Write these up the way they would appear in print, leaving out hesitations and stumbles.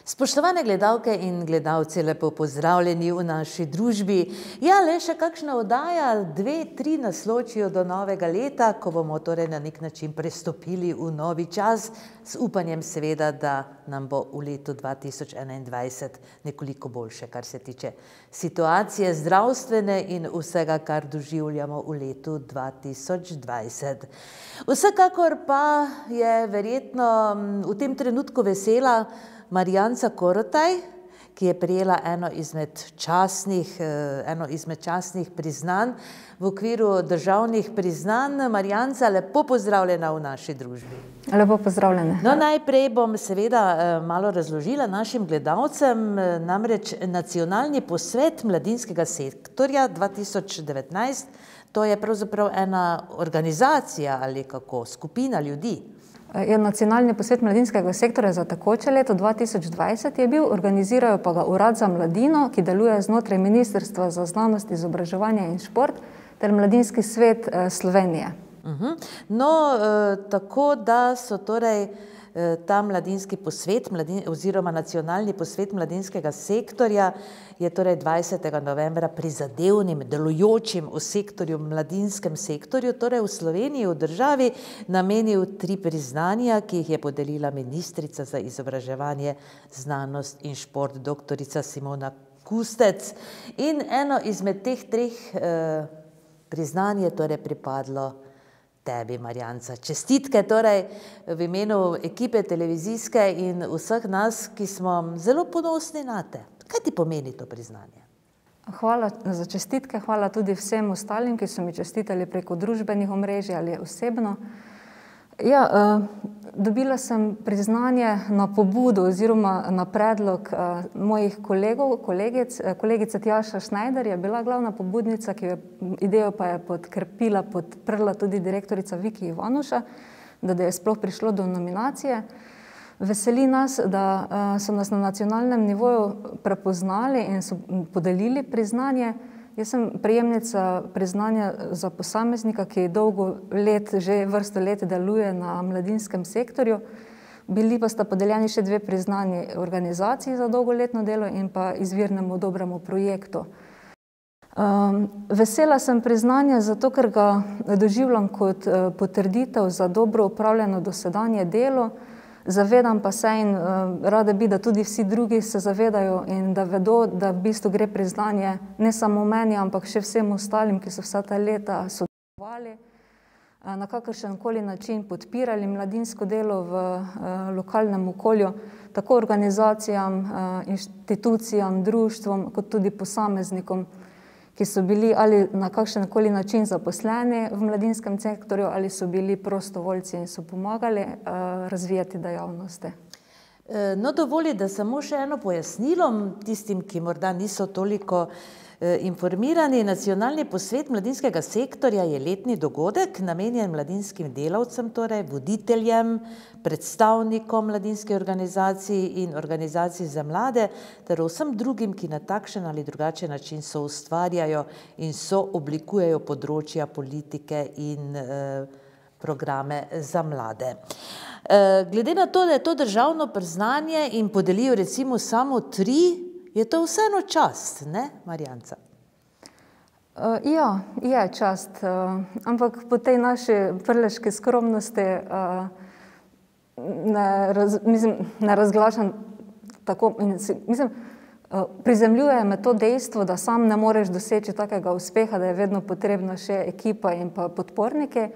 Spoštovane gledalke in gledalci, lepo pozdravljeni v naši družbi. Ja, le še kakšna oddaja, 2-3 nas ločijo do novega leta, ko bomo torej na nek način prestopili v novi čas, z upanjem seveda, da nam bo v letu 2021 nekoliko boljše, kar se tiče situacije zdravstvene in vsega, kar doživljamo v letu 2020. Vsekakor pa je verjetno v tem trenutku vesela Marjanca Korotaj, ki je prejela eno izmed častnih priznanj v okviru državnih priznanj. Marjanca, lepo pozdravljena v naši družbi. Lepo pozdravljene. No, najprej bom seveda malo razložila našim gledalcem, namreč Nacionalni posvet mladinskega sektorja 2019, to je pravzaprav ena organizacija ali kako, skupina ljudi. Nacionalni posvet mladinskega sektorja za tekoče leto 2020 je bil, organizirajo pa ga Urad za mladino, ki deluje znotraj Ministrstva za znanost, izobraževanje in šport ter Mladinski svet Slovenije. No, tako da so torej ta mladinski posvet oziroma Nacionalni posvet mladinskega sektorja je torej 20. novembra prizadevnim, delujočim v sektorju, mladinskem sektorju, torej v Sloveniji, v državi, namenil 3 priznanja, ki jih je podelila ministrica za izobraževanje, znanost in šport, doktorica Simona Kustec. In eno izmed teh 3 priznanj je torej pripadlo tebi, Marjanca. Čestitke torej v imenu ekipe televizijske in vseh nas, ki smo zelo ponosni nate. Kaj ti pomeni to priznanje? Hvala za čestitke, hvala tudi vsem ostalim, ki so mi čestitali preko družbenih omrežij ali osebno. Ja, dobila sem priznanje na pobudo oziroma na predlog mojih kolegov, kolegica Tjaša Šnajder je bila glavna pobudnica, ki idejo pa je podprla tudi direktorica Viki Ivanuša, da je sploh prišlo do nominacije. Veseli nas, da so nas na nacionalnem nivoju prepoznali in so podelili priznanje. Jaz sem prejemnica priznanja za posameznika, ki že vrsto let deluje na mladinskem sektorju. Bili pa sta podeljeni še 2 priznanji organizaciji za dolgoletno delo in pa izvirnemu dobremu projektu. Vesela sem priznanja zato, ker ga doživljam kot potrditev za dobro upravljeno dosedanje delo. Zavedam pa se in rada bi, da tudi vsi drugi se zavedajo in da vedo, da v bistvu gre priznanje ne samo meni, ampak še vsem ostalim, ki so vsa ta leta sodelovali, na kakršenkoli način podpirali mladinsko delo v lokalnem okolju, tako organizacijam, inštitucijam, društvom, kot tudi posameznikom, ki so bili ali na kakšenkoli način zaposleni v mladinskem sektorju ali so bili prostovoljci in so pomagali razvijati dejavnosti. No, dovoli, da samo še eno pojasnilo tistim, ki morda niso toliko informirani. Nacionalni posvet mladinskega sektorja je letni dogodek, namenjen mladinskim delavcem, torej voditeljem, predstavnikom mladinske organizacij in organizacij za mlade, ter vsem drugim, ki na takšen ali drugačen način soustvarjajo in sooblikujejo področja politike in programe za mlade. Glede na to, da je to državno priznanje in podelijo recimo samo 3, je to vseeno čast, ne, Marjanca? Ja, je čast, ampak po tej naši prleški skromnosti ne razglašam tako, prizemljuje me to dejstvo, da sam ne moreš doseči takega uspeha, da je vedno potrebna še ekipa in pa podporniki.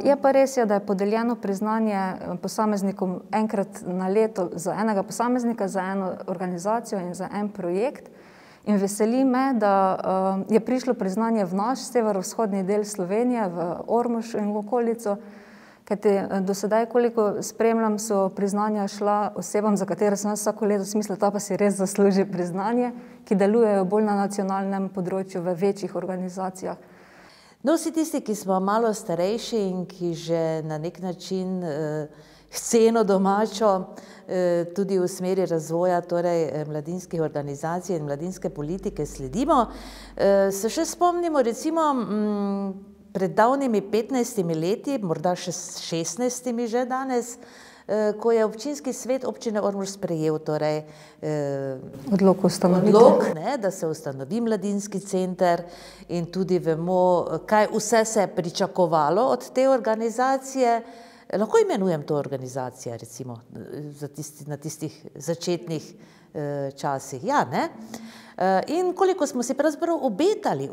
Je pa res, da je podeljeno priznanje posameznikom enkrat na leto za enega posameznika, za eno organizacijo in za en projekt. In veseli me, da je prišlo priznanje v naš severovzhodni del Slovenije, v Ormož in v okolico, kajti do sedaj, koliko spremljam, so priznanja šla osebam, za katere sem vsako leto smislila, ta pa si res zasluži priznanje, ki delujejo bolj na nacionalnem področju v večjih organizacijah. No, vsi tisti, ki smo malo starejši in ki že na nek način sceno domačo tudi v smeri razvoja mladinskih organizacij in mladinske politike sledimo, se še spomnimo recimo pred davnimi 15 leti, morda še 16 že danes, ko je občinski svet občine Ormož sprejel torej Odlok da se ustanovi mladinski center in tudi vemo, kaj vse se je pričakovalo od te organizacije. Lahko imenujem to organizacijo, recimo, na tistih začetnih časih, ja, ne? In koliko smo si pravzaprav obetali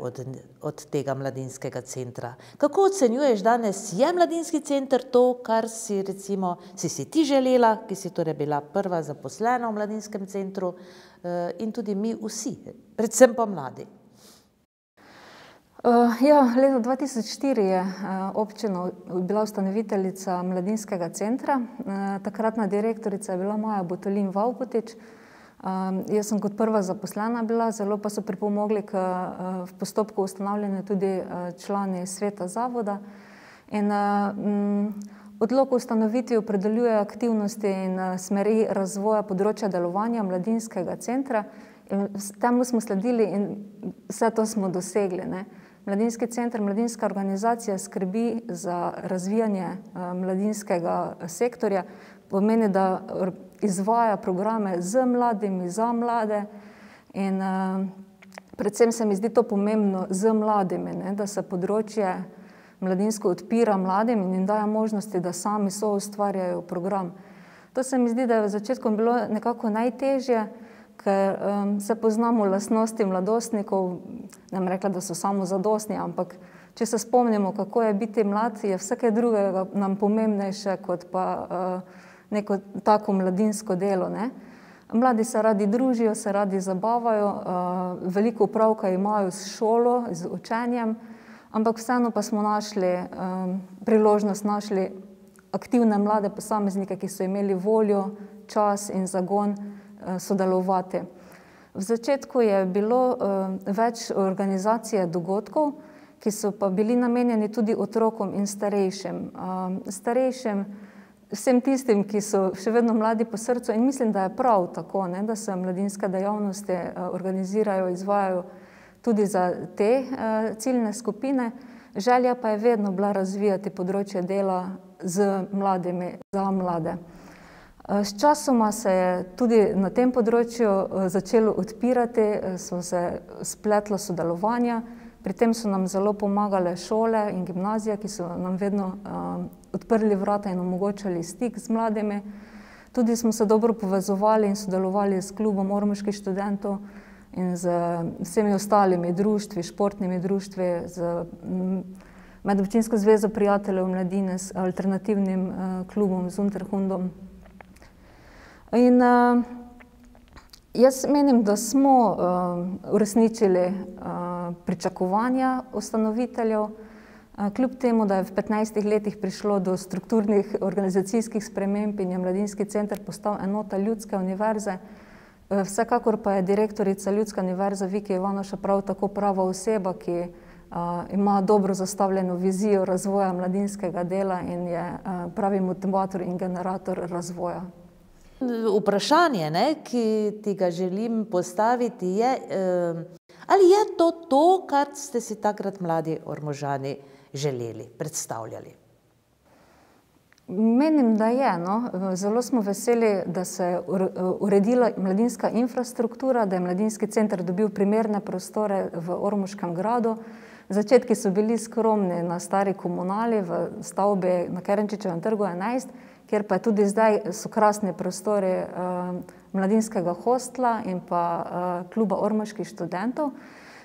od tega mladinskega centra. Kako ocenjuješ danes, je mladinski center to, kar si recimo, si ti želela, ki si torej bila prva zaposlena v mladinskem centru in tudi mi vsi, predvsem pa mladi? Leta 2004 je občina bila ustanoviteljica mladinskega centra. Takratna direktorica je bila Maja Botolin Vavkotič. Jaz sem kot prva zaposlena bila, zelo pa so pripomogli v postopku ustanavljanja tudi člani sveta zavoda. In odlok o ustanovitvi opredeljuje aktivnosti in smeri razvoja področja delovanja mladinskega centra. Temu smo sledili in vse to smo dosegli, ne. Mladinski center, mladinska organizacija skrbi za razvijanje mladinskega sektorja, pomeni, da izvaja programe z mladimi, za mlade in predvsem se mi zdi to pomembno z mladimi, ne, da se področje mladinsko odpira mladim in jim daje možnosti, da sami soustvarjajo program. To se mi zdi, da je v začetku bilo nekako najtežje, ker se poznamo lastnosti mladostnikov, ne bom rekla, da so samozadostni, ampak če se spomnimo, kako je biti mlad, je vsake drugega nam pomembnejše kot pa neko tako mladinsko delo, ne. Mladi se radi družijo, se radi zabavajo, veliko opravka imajo s šolo, z učenjem, ampak vseeno pa smo našli priložnost, našli aktivne mlade posameznike, ki so imeli voljo, čas in zagon sodelovati. V začetku je bilo več organizacije dogodkov, ki so pa bili namenjeni tudi otrokom in starejšim. Starejšim, vsem tistim, ki so še vedno mladi po srcu in mislim, da je prav tako, ne, da se mladinske dejavnosti organizirajo, izvajajo tudi za te ciljne skupine. Želja pa je vedno bila razvijati področje dela z mladimi, za mlade. S časoma se je tudi na tem področju začelo odpirati, so se spletla sodelovanja, pri tem so nam zelo pomagale šole in gimnazije, ki so nam vedno odprli vrata in omogočali stik z mladimi. Tudi smo se dobro povezovali in sodelovali s klubom ormoških študentov in z vsemi ostalimi društvi, športnimi društvi, z Medobčinsko zvezo prijateljev mladine, s alternativnim klubom, z Unterhundom. In jaz menim, da smo uresničili pričakovanja ustanoviteljev, kljub temu, da je v 15 letih prišlo do strukturnih organizacijskih sprememb in je mladinski center postal enota Ljudske univerze. Vsekakor pa je direktorica Ljudske univerze Viki Ivanoša prav tako prava oseba, ki ima dobro zastavljeno vizijo razvoja mladinskega dela in je pravi motivator in generator razvoja. Vprašanje, ne, ki ti ga želim postaviti, je, ali je to, kar ste si takrat mladi Ormožani želeli, predstavljali? Menim, da je, no. Zelo smo veseli, da se je uredila mladinska infrastruktura, da je mladinski center dobil primerne prostore v Ormoškem gradu. Začetki so bili skromni na stari komunali v stavbi na Kerenčičevem trgu 11, kjer pa tudi zdaj so krasni prostori mladinskega hostla in pa kluba ormoških študentov.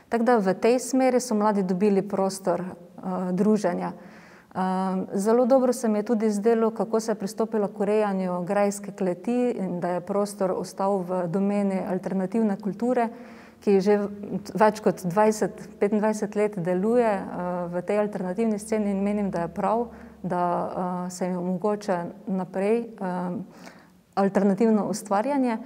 Tako da v tej smeri so mladi dobili prostor druženja. Zelo dobro se mi je tudi zdelo, kako se je pristopilo k urejanju grajske kleti in da je prostor ostal v domeni alternativne kulture, ki že več kot 20-25 let deluje v tej alternativni sceni in menim, da je prav, da se jim omogoča naprej alternativno ustvarjanje.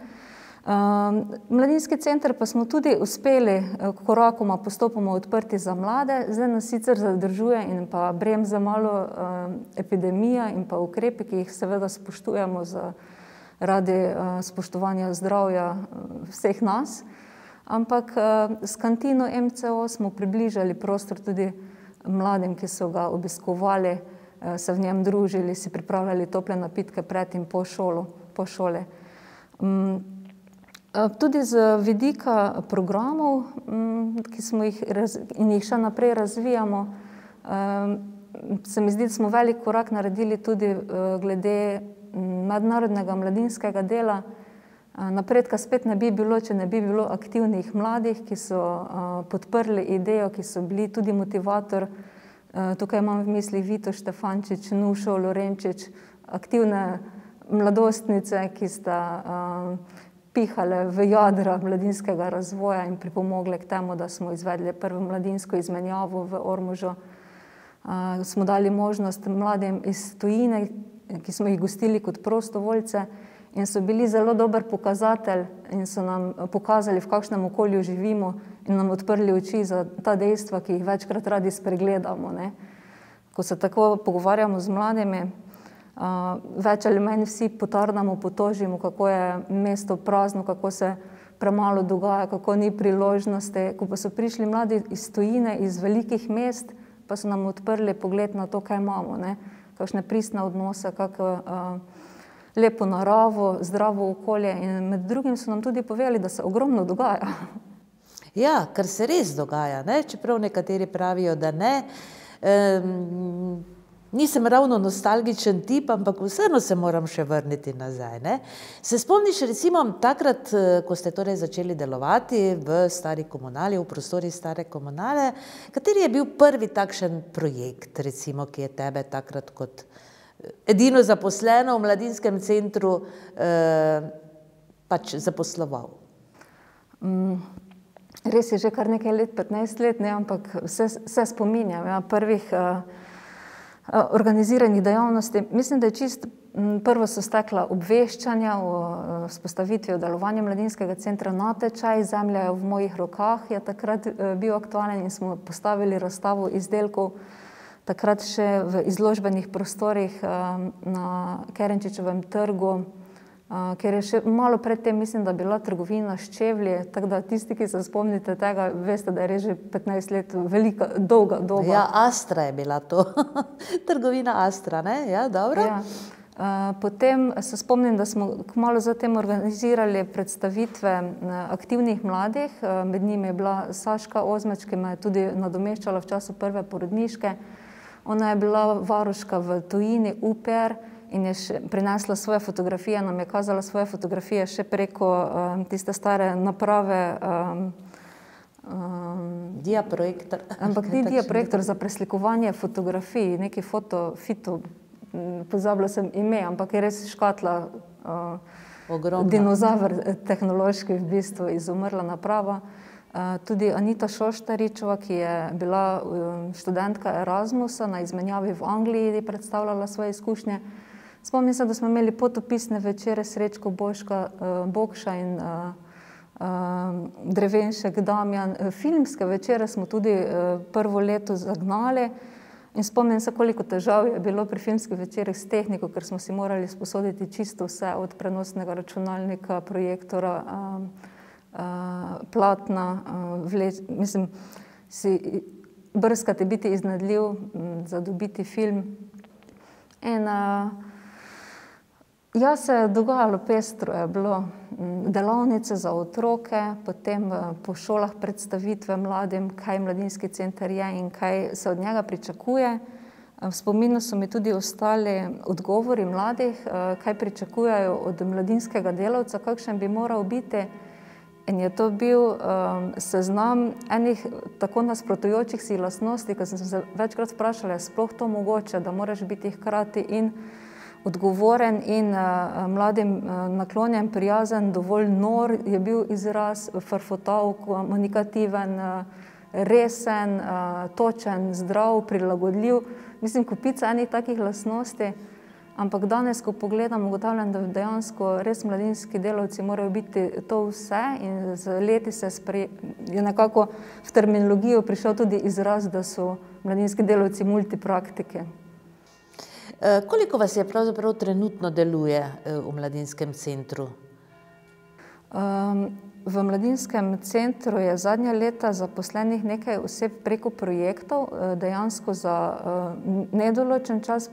Mladinski center pa smo tudi uspeli korakoma postopoma odprti za mlade, zdaj nas sicer zadržuje in pa bremza malo epidemija in pa ukrepi, ki jih seveda spoštujemo zaradi spoštovanja zdravja vseh nas, ampak s kantino MCO smo približali prostor tudi mladim, ki so ga obiskovali se v njem družili, si pripravljali tople napitke pred in po šoli. Tudi z vidika programov, ki smo jih in jih še naprej razvijamo, se mi zdi, da smo velik korak naredili tudi glede mednarodnega mladinskega dela. Napredka spet ne bi bilo, če ne bi bilo aktivnih mladih, ki so podprli idejo, ki so bili tudi motivator. Tukaj imam v mislih Vito Štefančič, Nušo Lorenčič, aktivne mladostnice, ki sta pihale v jadra mladinskega razvoja in pripomogle k temu, da smo izvedli prvo mladinsko izmenjavo v Ormožu. Smo dali možnost mladim iz tujine, ki smo jih gostili kot prostovoljce in so bili zelo dober pokazatelj in so nam pokazali, v kakšnem okolju živimo in nam odprli oči za ta dejstva, ki jih večkrat radi spregledamo, ne. Ko se tako pogovarjamo z mladimi, več ali manj vsi potardamo, potožimo, kako je mesto prazno, kako se premalo dogaja, kako ni priložnosti. Ko pa so prišli mladi iz tujine, iz velikih mest, pa so nam odprli pogled na to, kaj imamo, ne. Kakšne pristne odnose, kako lepo naravo, zdravo okolje in med drugim so nam tudi povedali, da se ogromno dogaja. Ja, kar se res dogaja, ne? Čeprav nekateri pravijo, da ne. Nisem ravno nostalgičen tip, ampak vseeno se moram še vrniti nazaj, ne? Se spomniš recimo takrat, ko ste torej začeli delovati v Stari komunali, v prostorih Stare komunale, kateri je bil prvi takšen projekt, recimo, ki je tebe takrat kot edino zaposleno v mladinskem centru pač zaposloval? Res je že kar nekaj let, 15 let, ne, ampak se spominjam, ja, prvih organiziranih dejavnosti. Mislim, da je čisto prvo so stekla obveščanja o vzpostavitvi delovanja mladinskega centra, natečaj Zemlja je v mojih rokah je takrat bil aktualen in smo postavili razstavo izdelkov, takrat še v izložbenih prostorih na Kerenčičevem trgu, ker je še malo pred tem, mislim, da bila trgovina s čevlji, tako da tisti, ki se spomnite tega, veste, da je res že 15 let velika, dolga doba. Ja, Astra je bila to. Trgovina Astra, ne? Ja, dobro. Ja. Potem se spomnim, da smo kmalu zatem organizirali predstavitve aktivnih mladih, med njimi je bila Saška Ozmeč, ki me je tudi nadomeščala v času prve porodniške. Ona je bila varuška v tujini, UPR, in je prinesla svoje fotografije, nam je kazala svoje fotografije še preko tiste stare naprave. Diaprojektor. Ampak ni diaprojektor za preslikovanje fotografij, neki pozabila sem ime, ampak je res škatla, dinozaver tehnološki v bistvu, izumrla naprava. Tudi Anita Šoštaričeva, ki je bila študentka Erasmusa na izmenjavi v Angliji, je predstavljala svoje izkušnje. Spomnim se, da smo imeli potopisne večere Srečko Bokša in Drevenšek Damjan. Filmske večere smo tudi prvo leto zagnali in spomnim se, koliko težav je bilo pri filmskih večerih s tehniko, ker smo si morali sposoditi čisto vse od prenosnega računalnika, projektora, platna, mislim, si brskati, biti iznajdljiv, zadobiti film. In ja, se je dogajalo pestro, je bilo delavnice za otroke, potem po šolah predstavitve mladim, kaj mladinski center je in kaj se od njega pričakuje. V spominu so mi tudi ostali odgovori mladih, kaj pričakujejo od mladinskega delavca, kakšen bi moral biti. In je to bil seznam enih tako nasprotujočih si lastnosti, ko sem se večkrat vprašala, je sploh to mogoče, da moraš biti hkrati in odgovoren in mladim naklonjen, prijazen, dovolj nor je bil izraz, frfotav, komunikativen, resen, točen, zdrav, prilagodljiv. Mislim, kupica enih takih lastnosti, ampak danes, ko pogledam, ugotavljam, da dejansko res mladinski delavci morajo biti to vse in z leti je nekako v terminologijo prišel tudi izraz, da so mladinski delavci multipraktiki. Koliko vas je pravzaprav trenutno deluje v mladinskem centru? V Mladinskem centru je zadnja leta zaposlenih nekaj oseb preko projektov, dejansko za nedoločen čas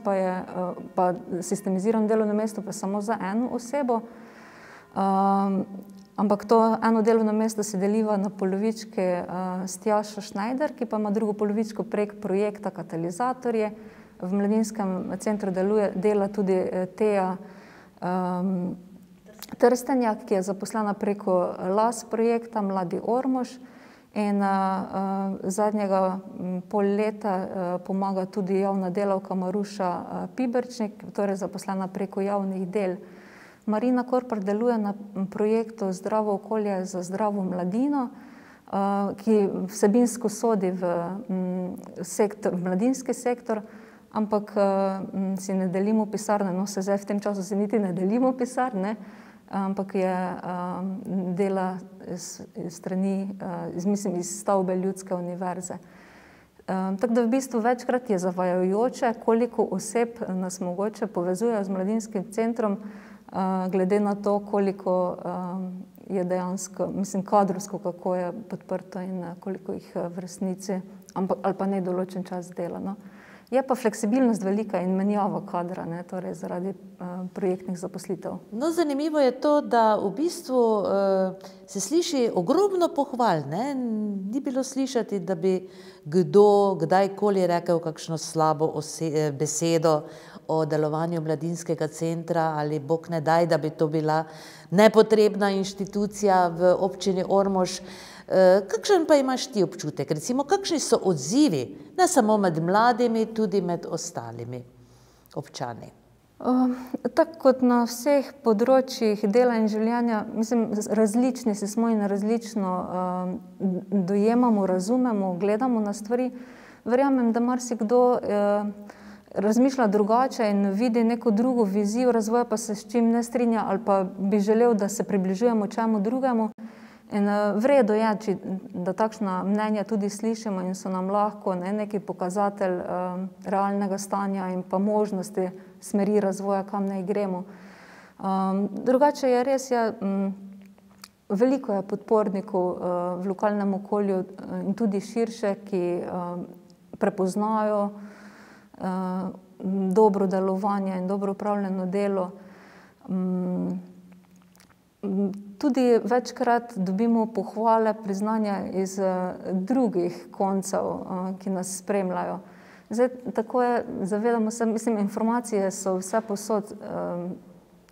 pa sistemizirano delovno mesto pa samo za eno osebo. Ampak to eno delovno mesto se deliva na polovičke s Tjašo Schneider, ki pa ima drugo polovičko prek projekta Katalizatorje. V Mladinskem centru dela tudi Teja Trstenjak, ki je zaposlena preko LAS projekta Mladi Ormož in zadnjega pol leta pomaga tudi javna delavka Maruša Piberčnik, torej zaposlena preko javnih del. Marina Korpar deluje na projektu Zdravo okolje za zdravo mladino, ki vsebinsko sodi v mladinski sektor, ampak si ne delimo pisarne, no se zdaj v tem času si niti ne delimo pisarne, ampak je dela strani, mislim, iz stavbe Ljudske univerze. Tako da v bistvu večkrat je zavajajoče, koliko oseb nas mogoče povezujejo z Mladinskim centrom, glede na to, koliko je dejansko, mislim, kadrovsko, kako je podprto in koliko jih v resnici, ali pa nedoločen čas dela. No. Je pa fleksibilnost velika in menjava kadra, ne, torej zaradi projektnih zaposlitev. No, zanimivo je to, da v bistvu se sliši ogromno pohval, ne? Ni bilo slišati, da bi kdo kdajkoli rekel kakšno slabo besedo o delovanju Mladinskega centra ali bog ne daj, da bi to bila nepotrebna inštitucija v občini Ormož. Kakšen pa imaš ti občutek? Recimo, kakšni so odzivi, ne samo med mladimi, tudi med ostalimi občani? Tako kot na vseh področjih dela in življenja, mislim, različni si smo in različno dojemamo, razumemo, gledamo na stvari. Verjamem, da marsikdo razmišlja drugače in vidi neko drugo vizijo razvoja, pa se s čim ne strinja ali pa bi želel, da se približujemo čemu drugemu. In v redu je, da takšna mnenja tudi slišimo in so nam lahko neki pokazatelj realnega stanja in pa možnosti smeri razvoja, kam naj gremo. Drugače je res, veliko je podpornikov v lokalnem okolju in tudi širše, ki prepoznajo dobro delovanje in dobro opravljeno delo. Tudi večkrat dobimo pohvale, priznanja iz drugih koncev, ki nas spremljajo. Zdaj, tako je, zavedamo se, mislim, informacije so vse posod,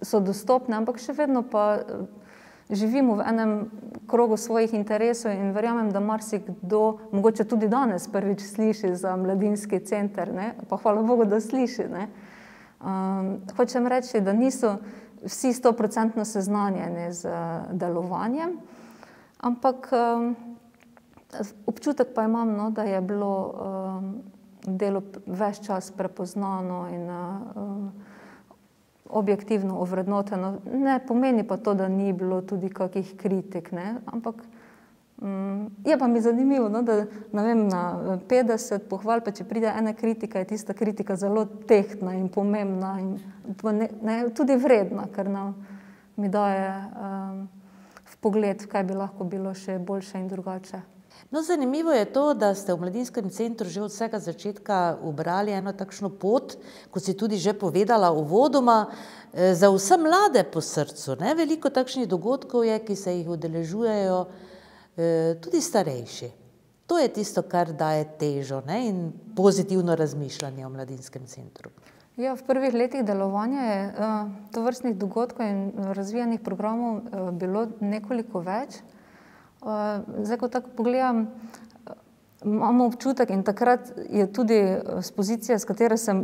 so dostopne, ampak še vedno pa živimo v enem krogu svojih interesov in verjamem, da marsikdo, mogoče tudi danes prvič sliši za Mladinski center, ne? Pa hvala Bogu, da sliši. Ne? Hočem reči, da niso vsi 100% seznanjeni z delovanjem, ampak občutek pa imam, no, da je bilo delo ves čas prepoznano in objektivno ovrednoteno. Ne pomeni pa to, da ni bilo tudi kakih kritik, ne? Ampak je pa mi zanimivo, no, da ne vem, na 50 pohval, pa če pride ena kritika, je tista kritika zelo tehtna in pomembna in tudi vredna, ker mi daje vpogled, kaj bi lahko bilo še boljše in drugače. No, zanimivo je to, da ste v Mladinskem centru že od vsega začetka ubrali eno takšno pot, kot si tudi že povedala uvodoma, za vse mlade po srcu, ne? Veliko takšnih dogodkov je, ki se jih udeležujejo tudi starejši. To je tisto, kar daje težo, ne? In pozitivno razmišljanje o Mladinskem centru. Ja, v prvih letih delovanja je tovrstnih dogodkov in razvijanih programov bilo nekoliko več. Zdaj, ko tako pogledam, imamo občutek in takrat je tudi z pozicije, s katere sem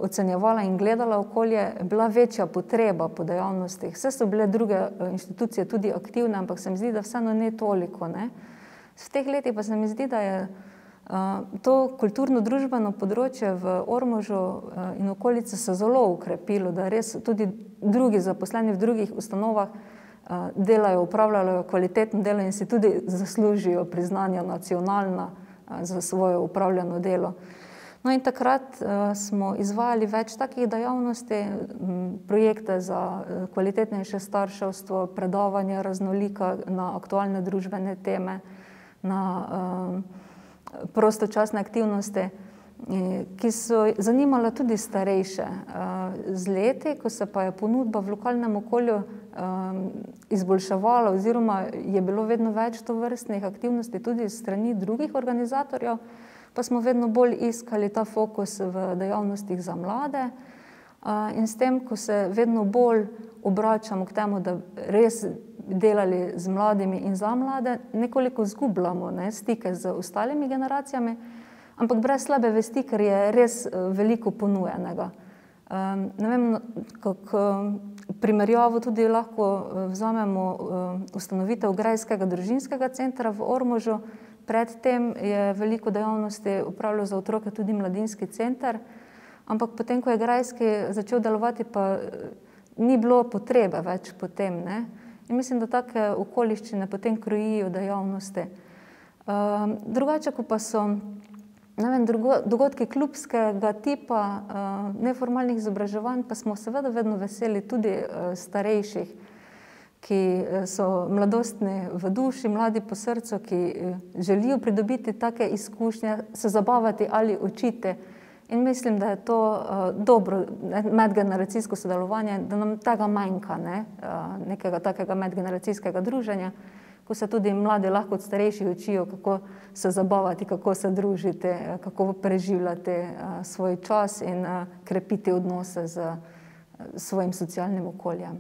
ocenjevala in gledala okolje, bila večja potreba po dejavnostih. Vse so bile druge inštitucije tudi aktivne, ampak se mi zdi, da vseeno ne toliko. Ne? V teh letih pa se mi zdi, da je to kulturno-družbeno področje v Ormožu in okolice se zelo ukrepilo, da res tudi drugi zaposleni v drugih ustanovah delajo, upravljajo kvalitetno delo in si tudi zaslužijo priznanja nacionalna za svoje upravljeno delo. No in takrat smo izvajali več takih dejavnosti, projekte za kvalitetnejše starševstvo, predavanja raznolika na aktualne družbene teme, na prostočasne aktivnosti, ki so zanimale tudi starejše. Z leti, ko se pa je ponudba v lokalnem okolju izboljševala oziroma je bilo vedno več tovrstnih aktivnosti tudi s strani drugih organizatorjev, pa smo vedno bolj iskali ta fokus v dejavnostih za mlade. In s tem, ko se vedno bolj obračamo k temu, da res delali z mladimi in za mlade, nekoliko izgubljamo stike z ostalimi generacijami, ampak brez slabe vesti, ker je res veliko ponujenega. Ne vem, kako primerjavo tudi lahko vzamemo ustanovitev Grajskega družinskega centra v Ormožu. Predtem je veliko dejavnosti opravljal za otroke tudi mladinski center, ampak potem, ko je Grajski začel delovati, pa ni bilo potrebe več potem. In mislim, da take okoliščine potem krojijo dejavnosti. Drugače, ko pa so dogodki klubskega tipa, neformalnih izobraževanj, pa smo seveda vedno veseli tudi starejših, ki so mladostni v duši, mladi po srcu, ki želijo pridobiti take izkušnje, se zabavati ali učiti. In mislim, da je to dobro medgeneracijsko sodelovanje, da nam tega manjka, nekega takega medgeneracijskega druženja, ko se tudi mladi lahko od starejših učijo, kako se zabavati, kako se družiti, kako preživljati svoj čas in krepiti odnose z svojim socialnim okoljem.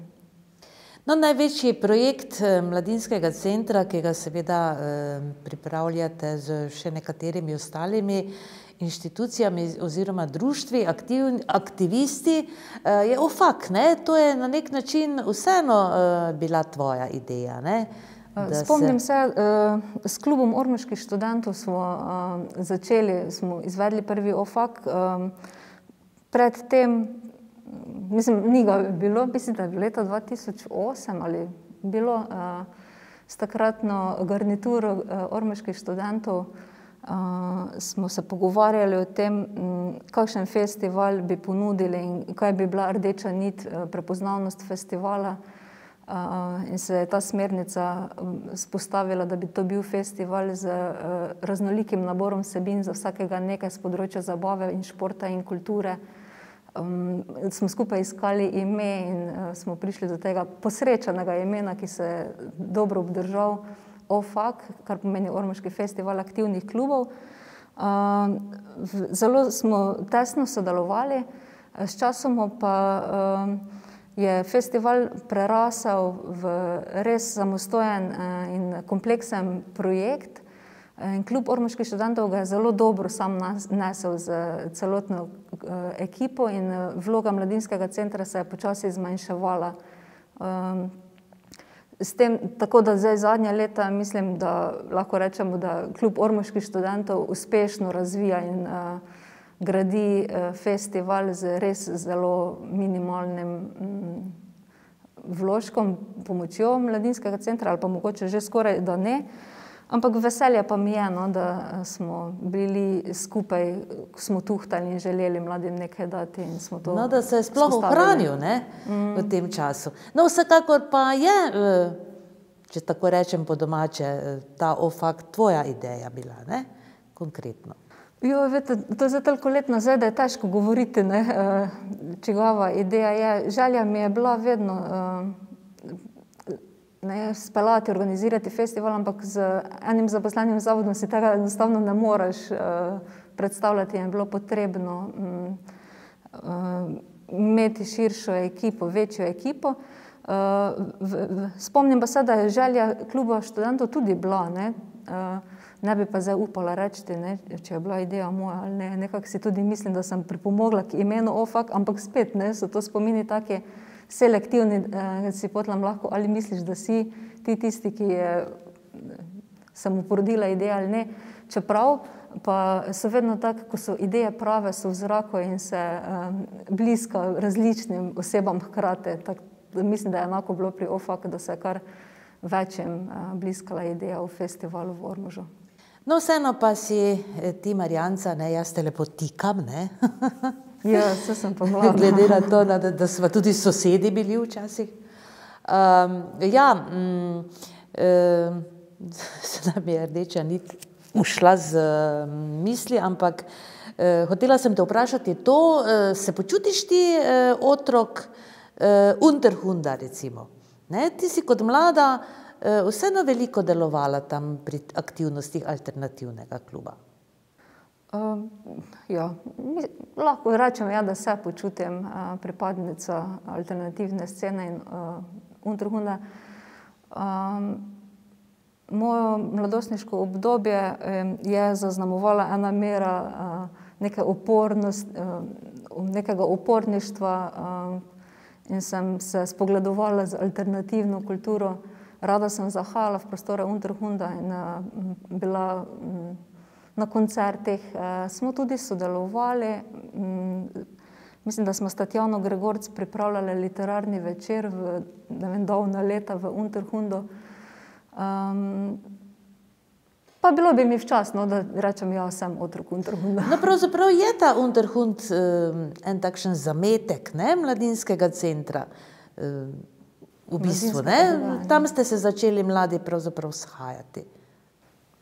No, največji projekt mladinskega centra, ki ga seveda pripravljate z še nekaterimi ostalimi inštitucijami oziroma društvi, aktivisti, je OFAK, To je na nek način vseeno bila tvoja ideja, Spomnim se, s klubom ormoških študentov smo smo izvedli prvi OFAK. Predtem, ni ga bilo, mislim, da je bilo leta 2008 ali bilo, s takratno garnituro ormoških študentov smo se pogovarjali o tem, kakšen festival bi ponudili in kaj bi bila rdeča nit, prepoznavnost festivala. In se je ta smernica spostavila, da bi to bil festival z raznolikim naborom vsebin, za vsakega nekaj s področja zabave in športa in kulture. Smo skupaj iskali ime in smo prišli do tega posrečenega imena, ki se je dobro obdržal, OFAK, kar pomeni Ormoški festival aktivnih klubov. Zelo smo tesno sodelovali, s časom pa je festival prerasel v res samostojen in kompleksen projekt. In klub ormoških študentov ga je zelo dobro sam nesel z celotno ekipo in vloga mladinskega centra se je počasi zmanjševala. S tem, tako da zdaj zadnja leta mislim, da lahko rečemo, da klub ormoških študentov uspešno razvija in gradi festival z res zelo minimalnim vložkom, pomočjo mladinskega centra ali pa mogoče že skoraj da ne. Ampak veselje pa mi je, da smo bili skupaj, smo tuhtali in želeli mladim nekaj dati in smo to da se je sploh ohranil v tem času. No, vsekakor pa je, če tako rečem po domače, ta OFAK tvoja ideja bila, konkretno. Veste, to je zdaj toliko let nazaj, da je težko govoriti, čigava ideja je. Želja mi je bila vedno speljati, organizirati festival, ampak z enim zaposlenim zavodom si tega enostavno ne moreš predstavljati in je bilo potrebno imeti širšo ekipo, večjo ekipo. Spomnim pa se, da je želja kluba študentov tudi bila, ne bi pa zdaj upala reči, če je bila ideja moja ali ne. Nekako si tudi mislim, da sem pripomogla k imenu OFAK, ampak spet so to spomini taki selektivni, si potem lahko ali misliš, da si ti tisti, ki se mu porodila ideja ali ne. Čeprav pa so vedno tako, ko so ideje prave, so v zraku in se bliska različnim osebam hkrati. Mislim, da je enako bilo pri OFAK, da se je kar večjem bliskala ideja o festivalu v Ormožu. No, vseeno pa si ti Marjanca, ne, jaz te lepo tikam, ne. Ja, se sem pa mlada. Glede na to, da smo tudi sosedi bili včasih. Sedaj mi je rdeča nit ušla z misli, ampak hotela sem te vprašati to, se počutiš ti otrok Unterhunda, recimo? Ne, ti si kot mlada vseeno veliko delovala tam pri aktivnostih alternativnega kluba. Ja, lahko rečem, ja, da se počutim pripadnica alternativne scene in Unterhunda. Moje mladostniško obdobje je zaznamovala ena mera nekega uporništva in sem se spogledovala z alternativno kulturo. Rada sem zahajala v prostore Unterhunda in bila na koncertih. Smo tudi sodelovali. Mislim, da smo s Tatjano Gregorc pripravljali literarni večer dolga leta v Unterhundu. Pa bilo bi mi včasno, da rečem, ja, sem otrok Unterhunda. No, pravzaprav je ta Unterhund en takšen zametek, ne, mladinskega centra. V bistvu, ne? Tam ste se začeli mladi pravzaprav shajati.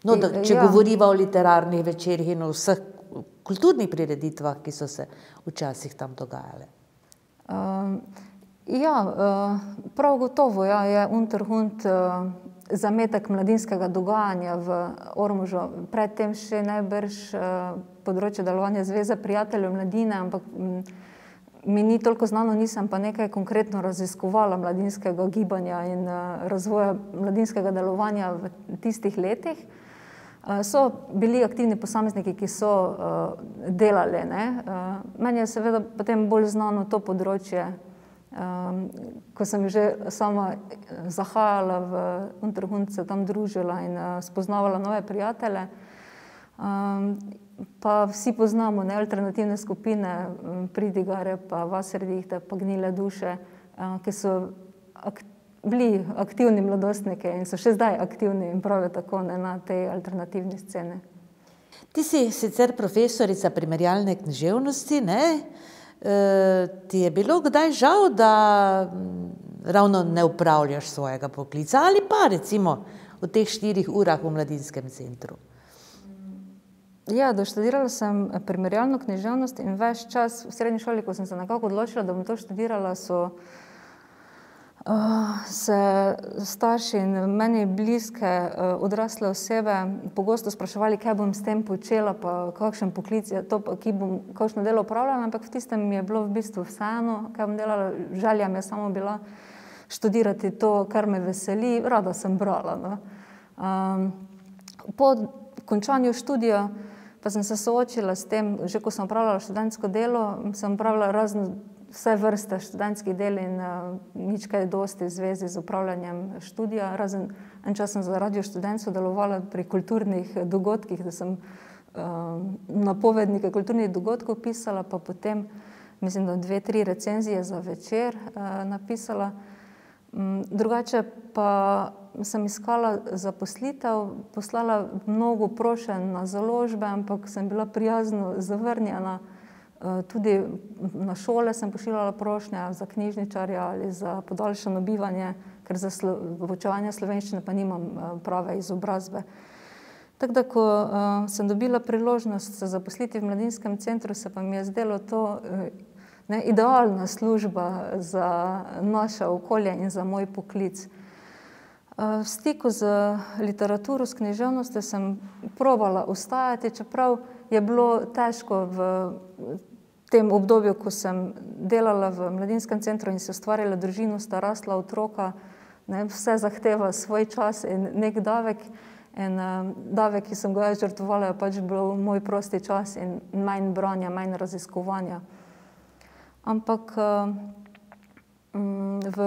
No, če govoriva o literarnih večerih in o vseh kulturnih prireditvah, ki so se včasih tam dogajale. Prav gotovo, ja, je Unterhund zametek mladinskega dogajanja v Ormožu. Predtem še najbrž področje delovanja Zveze prijateljev mladine, ampak mi ni toliko znano, nisem pa nekaj konkretno raziskovala mladinskega gibanja in razvoja mladinskega delovanja v tistih letih. So bili aktivni posamezniki, ki so delali, ne. Meni je seveda potem bolj znano to področje, ko sem že sama zahajala v Unterhund, se tam družila in spoznavala nove prijatelje. Pa vsi poznamo, ne, alternativne skupine, Pridigare, pa Wasserdichte, pa Gnile duše, ki so bili aktivni mladostniki in so še zdaj aktivni in prav je tako, ne, na tej alternativni sceni. Ti si sicer profesorica primerjalne književnosti, ne? Ti je bilo kdaj žal, da ravno ne opravljaš svojega poklica ali pa recimo v teh 4 urah v mladinskem centru? Ja, doštudirala sem primerjalno književnost in ves čas v srednji šoli, ko sem se nekako odločila, da bom to študirala, so se starši in meni bliske odrasle osebe pogosto spraševali, kaj bom s tem počela, pa kakšen poklic je to, ki bom kakšno delo opravljala, ampak v tistem mi je bilo v bistvu vseeno, kaj bom delala. Želja mi je samo bila študirati to, kar me veseli. Rada sem brala, no. Po končanju študija pa sem se soočila s tem, že ko sem opravljala študentsko delo, sem opravljala vse vrste študentskih del in nič kaj dosti v zvezi z upravljanjem študija. Razen en čas sem za Radio Študent sodelovala pri kulturnih dogodkih, da sem napovednike kulturnih dogodkov pisala, pa potem mislim, da 2-3 recenzije za Večer napisala. Drugače pa sem iskala zaposlitev, poslala mnogo prošenj na založbe, ampak sem bila prijazno zavrnjena. Tudi na šole sem pošiljala prošnje za knjižničarja ali za podaljšano bivanje, ker za poučevanje slovenščine pa nimam prave izobrazbe. Tako da, ko sem dobila priložnost se zaposliti v mladinskem centru, se pa mi je zdelo to idealna služba za naše okolje in za moj poklic. V stiku z literaturo, s književnostjo sem probala ostajati, čeprav je bilo težko v tem obdobju, ko sem delala v mladinskem centru in si ustvarjala družino, sta rasla otroka, ne, vse zahteva svoj čas in nek davek. In davek, ki sem ga žrtvovala, je pač bil moj prosti čas in manj branja, manj raziskovanja. Ampak v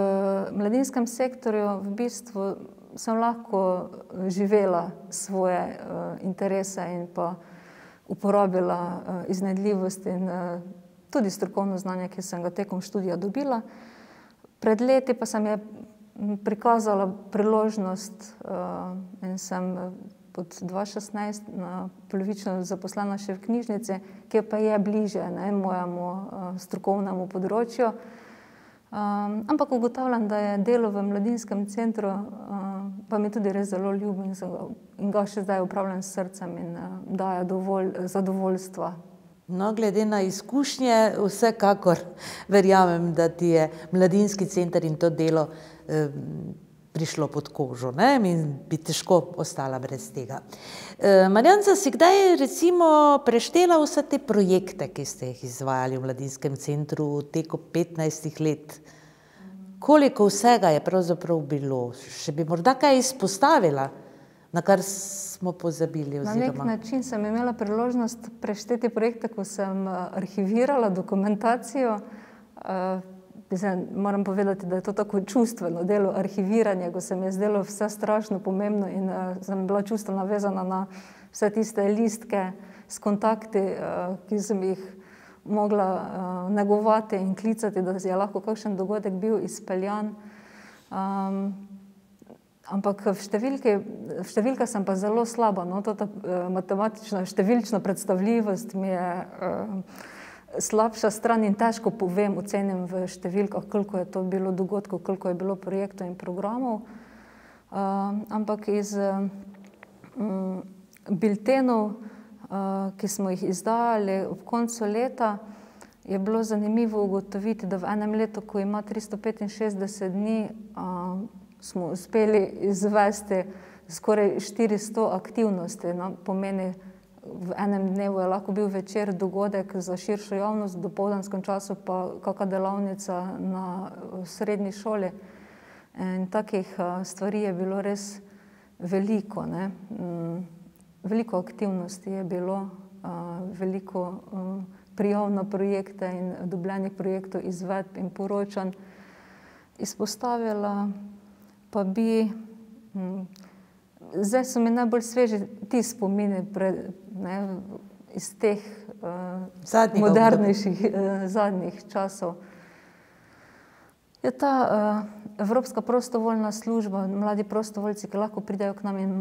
mladinskem sektorju v bistvu sem lahko živela svoje interese in pa uporabila iznajdljivost in tudi strokovno znanje, ki sem ga tekom študija dobila. Pred leti pa sem je prikazala priložnost in sem od 2016 polovično zaposlena še v knjižnici, ki pa je bliže mojemu strokovnemu področju. Ampak ugotavljam, da je delo v mladinskem centru pa mi tudi res zelo ljubim in ga še zdaj upravljam s srcem in daje dovolj zadovoljstva. No, glede na izkušnje, vsekakor verjamem, da ti je mladinski center in to delo prišlo pod kožo, ne? In bi težko ostala brez tega. Marjanca, si kdaj recimo preštela vse te projekte, ki ste jih izvajali v mladinskem centru tekom 15 let? Koliko vsega je pravzaprav bilo? Še bi morda kaj izpostavila, na kar smo pozabili? Na nek način sem imela priložnost prešteti projekte, ko sem arhivirala dokumentacijo. Moram povedati, da je to tako čustveno delo, arhiviranje, ko se mi je zdelo vse strašno pomembno in sem bila čustveno navezana na vse tiste listke s kontakti, ki sem jih mogla negovati in klicati, da je lahko kakšen dogodek bil izpeljan. Ampak v številke sem pa zelo slaba. Ta matematična številčna predstavljivost mi je slabša stran in težko povem, ocenim v številkah, koliko je to bilo dogodkov, koliko je bilo projektov in programov. Ampak iz biltenov, ki smo jih izdajali ob koncu leta, je bilo zanimivo ugotoviti, da v enem letu, ko ima 365 dni, smo uspeli izvesti skoraj 400 aktivnosti. Pomeni, v enem dnevu je lahko bil večer dogodek za širšo javnost, v dopoldanskem času pa kakšna delavnica na srednji šoli. In takih stvari je bilo res veliko, ne. Veliko aktivnosti je bilo, veliko prijav na projekte in dobljenih projektov, izvedb in poročanj. Izpostavila pa bi, zdaj so mi najbolj sveži ti spomini iz teh modernejših zadnjih časov. Je ta Evropska prostovoljna služba, mladi prostovoljci, ki lahko pridejo k nam in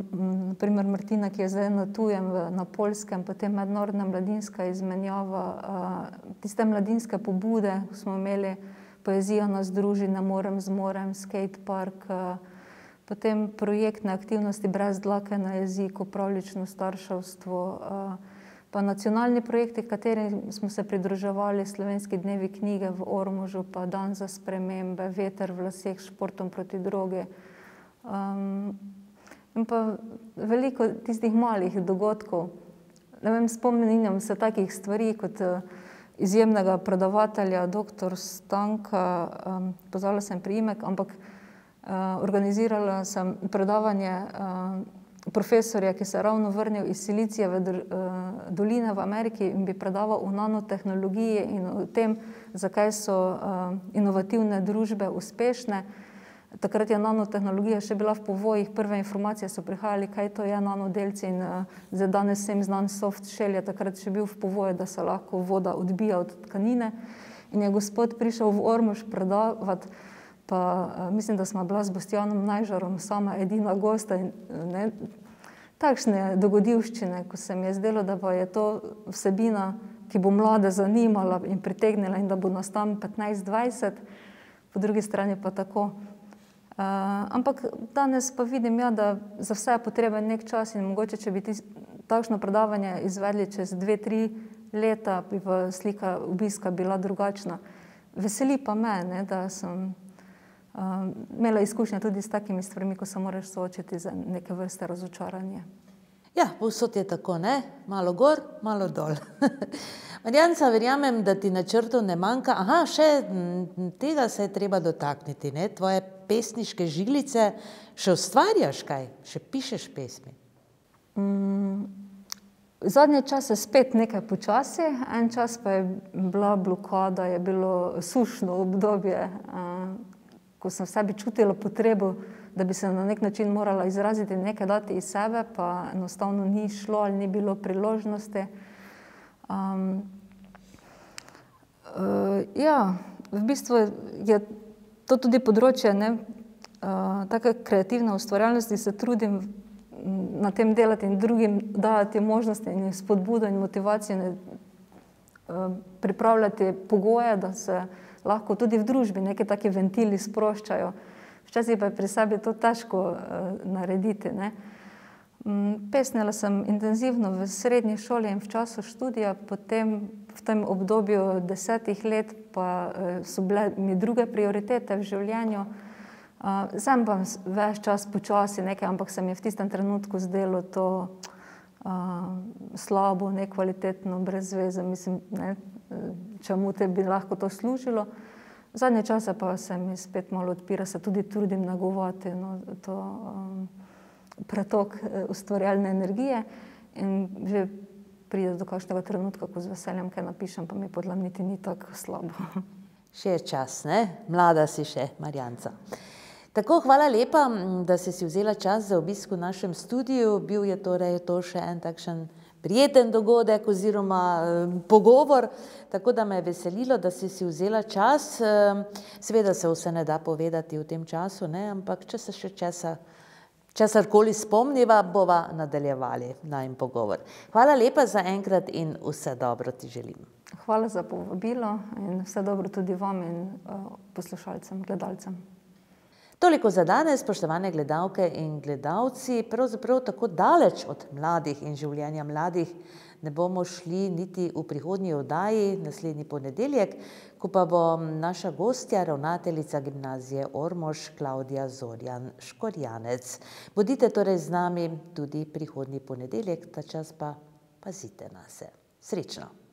na primer Martina, ki je zdaj na tujem na Poljskem, potem mednarodna mladinska izmenjava, tiste mladinske pobude, smo imeli Poezija nas druži, Ne morem, zmorem, skate park, potem projektne aktivnosti Brez dlake na jeziku, Pravljično starševstvo, pa nacionalni projekti, katerim smo se pridruževali, Slovenski dnevi knjige v Ormožu, pa Dan za spremembe, Veter v laseh, Športom proti drogi. In pa veliko tistih malih dogodkov. Ne vem, spomnim se takih stvari kot izjemnega predavatelja, doktor Stanka, pozabila sem priimek, ampak organizirala sem predavanje profesorja, ki se je ravno vrnil iz Silicijeve doline v Ameriki in bi predaval o nanotehnologiji in o tem, zakaj so inovativne družbe uspešne. Takrat je nanotehnologija še bila v povojih, prve informacije so prihajali, kaj to je nanodelci in zdaj danes vsem znan soft shell je takrat še bil v povoju, da se lahko voda odbija od tkanine. In je gospod prišel v Ormož predavati, pa mislim, da smo bila z Boštjanom Najžarom sama edina gosta in takšne dogodivščine, ko se mi je zdelo, da pa je to vsebina, ki bo mlade zanimala in pritegnila in da bo nas tam 15-20, po drugi strani pa tako. Ampak danes pa vidim, da za vse je potreben nek čas in mogoče, če bi takšno predavanje izvedli čez 2-3 leta, bi pa slika obiska bila drugačna. Veseli pa me, da sem imela izkušnje tudi s takimi stvarmi, ko se moraš soočiti za neke vrste razočaranje. Ja, povsod je tako, ne? Malo gor, malo dol. Marjanca, verjamem, da ti načrtov ne manjka. Aha, še tega se je treba dotakniti, ne? Tvoje pesniške žilice. Še ustvarjaš kaj? Še pišeš pesmi? Zadnje čase spet nekaj počasi, en čas pa je bila blokada, je bilo sušno obdobje, ko sem v sebi čutila potrebo, da bi se na nek način morala izraziti, nekaj dati iz sebe, pa enostavno ni šlo ali ni bilo priložnosti. V bistvu je to tudi področje take kreativne ustvarjalnosti, se trudim na tem delati in drugim dajati možnosti in spodbudo in motivacijo, pripravljati pogoje, da se lahko tudi v družbi neki taki ventili sproščajo. Včasih pa je pri sebi to težko narediti, ne. Pesnila sem intenzivno v srednji šoli in v času študija, potem v tem obdobju 10 let pa so bile mi druge prioritete v življenju. Zdaj pa ves čas počasi nekaj, ampak se mi je v tistem trenutku zdelo to slabo, nekvalitetno, brez veze, mislim, ne, čemu te bi lahko to služilo. Zadnje čase pa se mi spet malo odpira, se tudi trudim negovati, no, to pretok ustvarjalne energije in že pride do kakšnega trenutka, ko z veseljem kaj napišem, pa mi podlam niti ni tako slabo. Še je čas, ne? Mlada si še, Marjanca. Tako, hvala lepa, da si vzela čas za obisk v našem studiu. Bil je torej to še en takšen prijeten dogodek oziroma pogovor, tako da me je veselilo, da si vzela čas. Seveda se vse ne da povedati v tem času, ne? Ampak če se še česarkoli spomniva, bova nadaljevali najin pogovor. Hvala lepa za enkrat in vse dobro ti želim. Hvala za povabilo in vse dobro tudi vam in poslušalcem, gledalcem. Toliko za danes, spoštovane gledalke in gledalci. Pravzaprav tako daleč od mladih in življenja mladih ne bomo šli niti v prihodnji oddaji, naslednji ponedeljek, ko pa bo naša gostja, ravnateljica gimnazije Ormož, Klavdija Zorjan Škorjanec. Bodite torej z nami tudi prihodnji ponedeljek, ta čas pa pazite nase. Srečno!